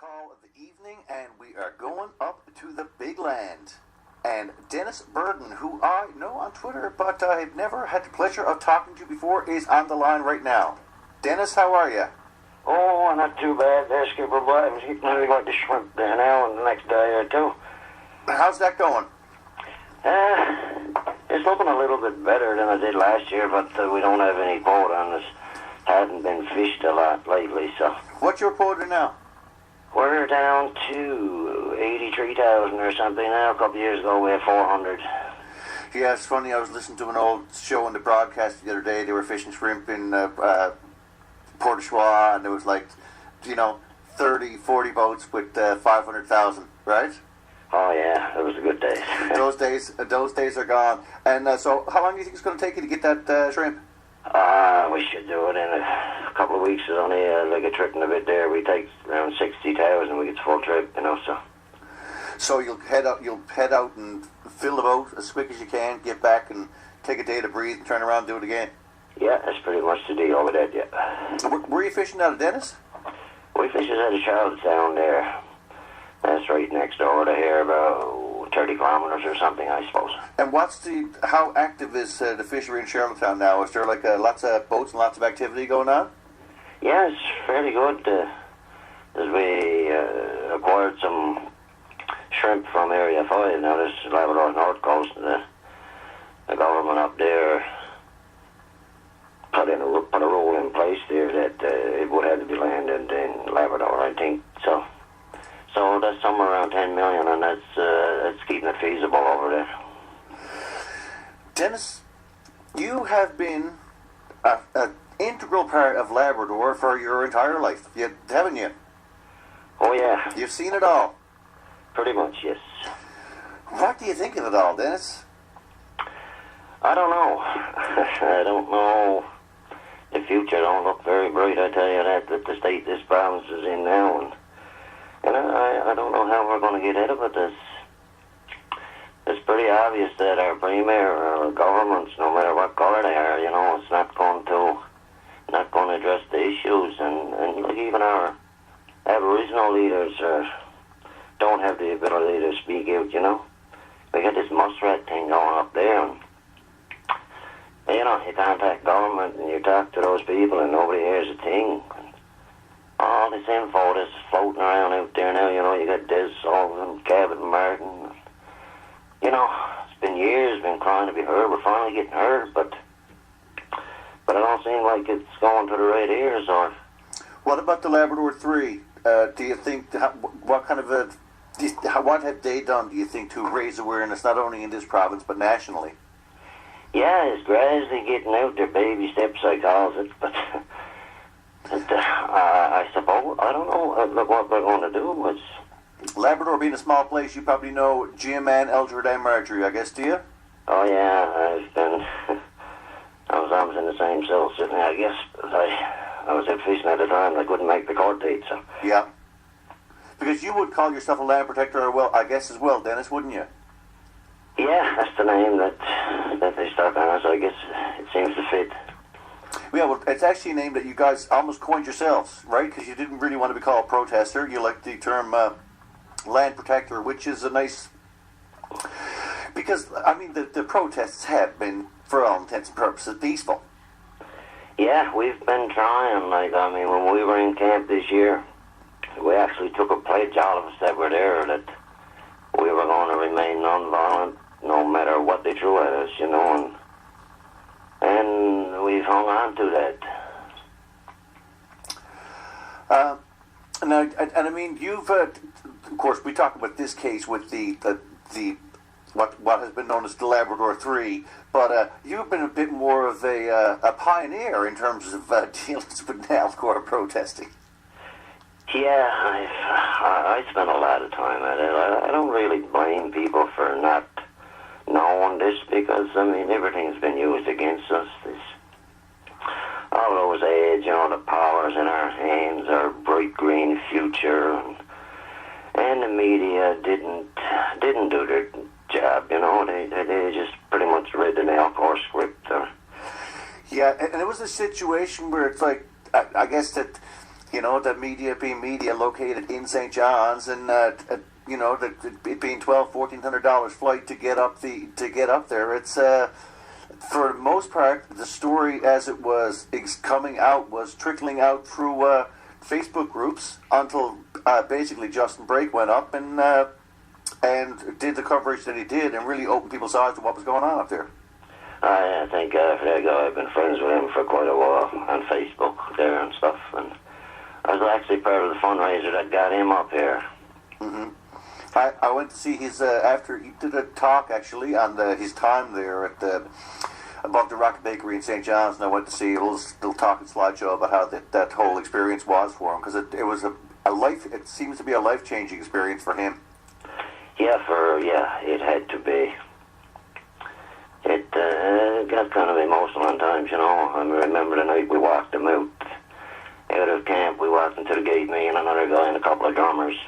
call of the evening, and we are going up to the big land. And Dennis Burden, who I know on Twitter, but I've never had the pleasure of talking to before, is on the line right now. Dennis, how are you? Oh, not too bad there, Skipper Boy. I was eating really like the shrimp there now in the next day or two. How's that going? It's looking a little bit better than I did last year, but we don't have any boat on us. Hadn't been fished a lot lately, so... What's your quota now? We're down to 83,000 or something now. A couple of years ago we had 400. Yeah, it's funny. I was listening to an old show on the broadcast the other day. They were fishing shrimp in Port of Schwa, and there was 30, 40 boats with 500,000, right? Oh yeah, it was a good day. Those days are gone. And so, how long do you think it's going to take you to get that shrimp? We should do it in a couple of weeks. It's only like a trip and a bit there. We take around 60,000. We get the full trip, so. So you'll head out and fill the boat as quick as you can, get back and take a day to breathe, and turn around and do it again. Yeah, that's pretty much the deal with that. Yeah. Where are you fishing out of, Dennis? We fish out of Charlottetown there. That's right next door to here, about 30 kilometers or something, I suppose. And how active is the fishery in Charlottetown now? Is there lots of boats and lots of activity going on? Yeah, it's fairly good. As we acquired some shrimp from Area 5, now this is Labrador North Coast, and the government up there put a rule in place there that it would have to be landed in Labrador, I think, so. So that's somewhere around 10 million, and that's keeping it feasible over there. Dennis, you have been an integral part of Labrador for your entire life, haven't you? Oh, yeah. You've seen it all? Pretty much, yes. What do you think of it all, Dennis? I don't know. I don't know. The future don't look very bright, I tell you that the state this province is in now, and I don't know how we're going to get out of it. It's pretty obvious that our premier or our governments, no matter what colour they are, it's not going to address the issues, and like even our Aboriginal leaders don't have the ability to speak out. We got this muskrat thing going up there, and you contact government and you talk to those people, and nobody hears a thing. All this info that's floating around out there now, you got Des Sullivan, Cabot Martin. It's been years, been trying to be heard. We're finally getting heard, but it don't seem like it's going to the right ears. Or what about the Labrador 3? Do you think, what have they done, do you think, to raise awareness not only in this province but nationally? Yeah, it's gradually getting out there, baby steps, I call it, but... I suppose, I don't know what we're going to do. Labrador being a small place, you probably know Jim and Eldred and Marjorie, I guess, do you? Oh, yeah, I was almost in the same cell sitting there, I guess. I was out fishing at the time, and I couldn't make the court date, so... Yeah. Because you would call yourself a land protector, I guess, as well, Dennis, wouldn't you? Yeah, that's the name that they stuck on us, so I guess it seems to fit. Yeah, well, it's actually a name that you guys almost coined yourselves, right? Because you didn't really want to be called protester. You liked the term land protector, which is a nice... Because, the protests have been, for all intents and purposes, peaceful. Yeah, we've been trying. When we were in camp this year, we actually took a pledge, all of us that were there, that we were going to remain nonviolent no matter what they threw at us, and we've hung on to that. You've, of course, we talk about this case with the what has been known as the Labrador 3, but you've been a bit more of a pioneer in terms of dealings with Nalcor protesting. Yeah, I spent a lot of time at it. I don't really blame people for not knowing this, because, everything's been used against us. All those aids, the powers in our hands, our bright green future, and the media didn't do their job, they just pretty much read the Nalcor script. Yeah, and it was a situation where it's like, I guess that the media being media located in St. John's, and it being $1,400 flight to get up there. It's for the most part, the story as it was coming out was trickling out through Facebook groups until basically Justin Brake went up and did the coverage that he did and really opened people's eyes to what was going on up there. I thank God for that guy. I've been friends with him for quite a while on Facebook there and stuff, and I was actually part of the fundraiser that got him up here. Mm-hmm. I went to see his after he did a talk actually on his time there at above the Rocket Bakery in St. John's, and I went to see a little talk and slideshow about how that whole experience was for him, because it was a life. It seems to be a life-changing experience for him. Yeah, it had to be. It got kind of emotional at times, I remember the night we walked him out of camp. We walked into the gate, me and another guy and a couple of drummers.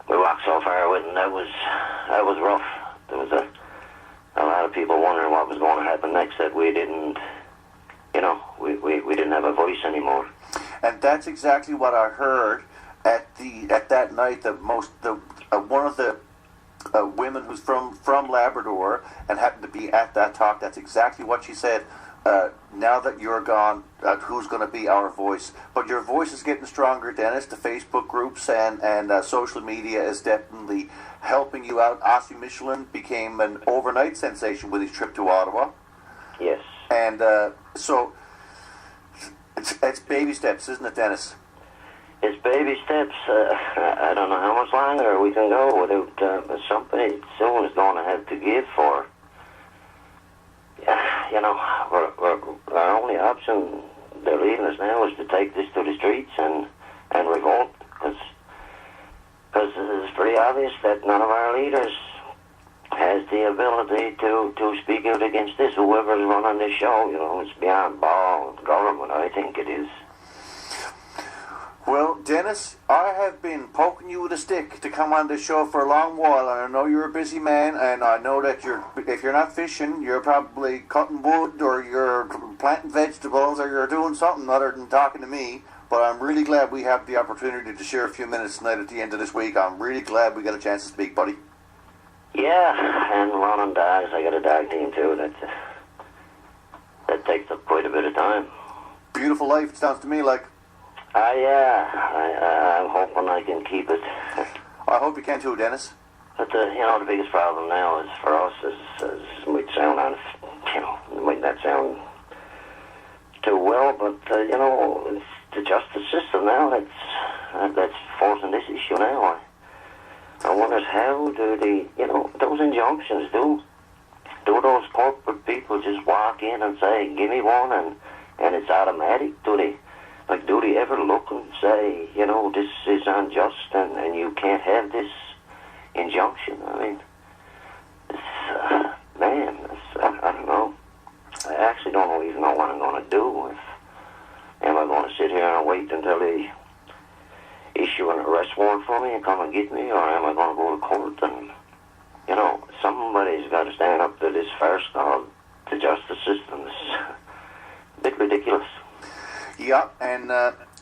We walked so far with him, that was rough. There was a lot of people wondering what was going to happen next, that we didn't, we didn't have a voice anymore. And that's exactly what I heard at that night. One of the women who's from Labrador and happened to be at that talk. That's exactly what she said. Now that you're gone, who's going to be our voice? But your voice is getting stronger, Dennis. The Facebook groups and social media is definitely helping you out. Ossie Michelin became an overnight sensation with his trip to Ottawa. Yes. And so it's baby steps, isn't it, Dennis? It's baby steps. I don't know how much longer we can go without somebody soon is going to have to give for. Our only option they're leaving us now is to take this to the streets and revolt, because it's pretty obvious that none of our leaders has the ability to speak out against this. Whoever's running this show, it's beyond ball government, I think it is. Well, Dennis, I have been poking you with a stick to come on this show for a long while, and I know you're a busy man, and I know that if you're not fishing, you're probably cutting wood, or you're planting vegetables, or you're doing something other than talking to me. But I'm really glad we have the opportunity to share a few minutes tonight at the end of this week. I'm really glad we got a chance to speak, buddy. Yeah, and running dogs. I got a dog team too. That takes up quite a bit of time. Beautiful life, it sounds to me like. I'm hoping I can keep it. I hope you can too, Dennis. But the biggest problem now is for us is might sound might not sound too well, but it's the justice system now that's forcing this issue now. I wonder how do those injunctions do those corporate people just walk in and say, give me one, and it's automatic? Do they ever look and say, this is unjust and you can't have this injunction? I mean, I don't know. I actually don't even know what I'm going to do. Am I going to sit here and wait until they issue an arrest warrant for me and come and get me, or am I going to go to court? And, somebody's got to stand up to this farce called the justice system. It's a bit ridiculous. Yeah, and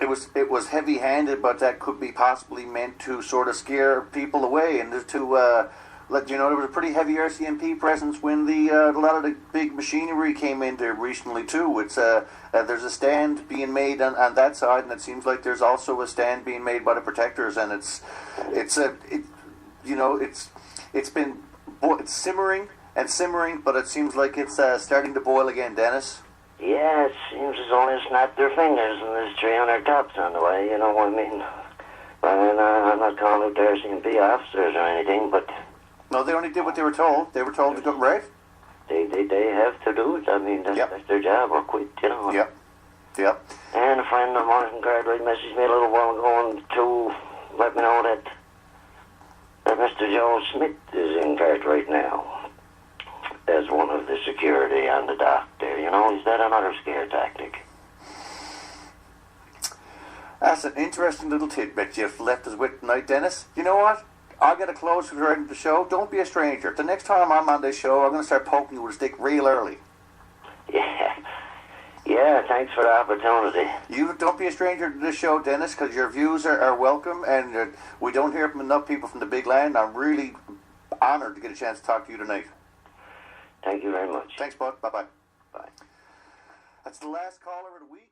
it was heavy-handed, but that could be possibly meant to sort of scare people away and to let you know there was a pretty heavy RCMP presence when a lot of the big machinery came in there recently too. It's there's a stand being made on that side, and it seems like there's also a stand being made by the protectors, and it's been it's simmering and simmering, but it seems like it's starting to boil again, Dennis. Yeah, it seems as though they snapped their fingers and there's 300 tops on the way, you know what I mean? I'm not calling out the RCMP officers or anything, but... No, they only did what they were told. They were told to do it right. They have to do it. I mean, that's their job, or quit, Yep. And a friend of mine from Cartwright messaged me a little while ago to let me know that Mr. Joe Smith is in Cartwright now as one of the security on the dock there. Is that another scare tactic? That's an interesting little tidbit you've left us with tonight, Dennis. You know what? I'll get a close to the end of the show. Don't be a stranger. The next time I'm on this show, I'm going to start poking you with a stick real early. Yeah, thanks for the opportunity. You don't be a stranger to this show, Dennis, because your views are welcome, and we don't hear from enough people from the big land. I'm really honored to get a chance to talk to you tonight. Thank you very much. Thanks, bud. Bye-bye. Bye. That's the last caller of the week.